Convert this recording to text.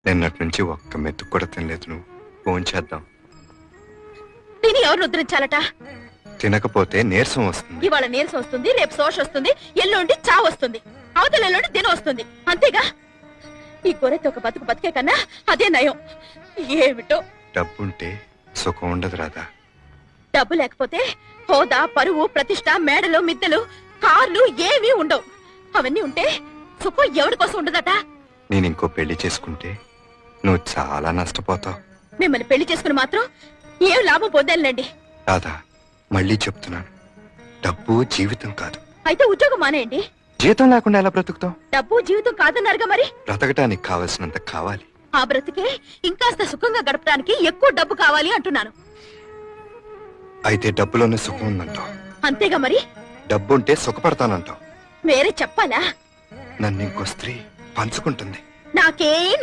నిన్నటి నుంచి ఒక్క మెతుకు కూడా తినలేదు. నువ్వు ఫోన్ చేద్దాం. తిని ఎవరు ఉద్ధరించాలట? తినకపోతే నీరసం వస్తుంది. ఇవాళ నీరసం వస్తుంది, రేపు శోష వస్తుంది, ఎల్లుండి చావు వస్తుంది, అవతల ఎల్లుండి దినం వస్తుంది. అంతేగా? ఈ గొర్రెతో ఒక బతుకు బతికే కన్నా అదే నయం. ఏమిటో. డబ్బుంటే సుఖం ఉండదు రాదా? డబ్బు లేకపోతే హోదా, పరువు, ప్రతిష్ట, మేడలు, మిద్దెలు, కార్లు ఏమీ ఉండవు. అవన్నీ ఉంటే సుఖం ఎవరి కోసం ఉండదట? నేను ఇంకో పెళ్లి చేసుకుంటే నువ్వు చాలా నష్టపోతావు. మిమ్మల్ని పెళ్లి చేసుకుని మాత్రం ఏం లాభం పొందాలండి. రాదా, మళ్ళీ చెప్తున్నాను, డబ్బు జీవితం కాదు. అయితే ఉద్యోగం మానేయండి. జీతం లేకుండా ఎలా బ్రతుకుతాం? డబ్బు జీవితం కాదన్నారుగా మరి. బ్రతకటానికి కావలసినంత కావాలి. ఆ బ్రతికే ఇంకాస్త సుఖంగా గడపడానికి ఎక్కువ డబ్బు కావాలి అంటున్నాను. అయితే డబ్బులోనే సుఖం ఉందంటావు. అంతేగా మరి. డబ్బుంటే సుఖపడతానంటావు. వేరే చెప్పాలా? నన్ను ఇంకో స్త్రీ పంచుకుంటుంది. నాకేం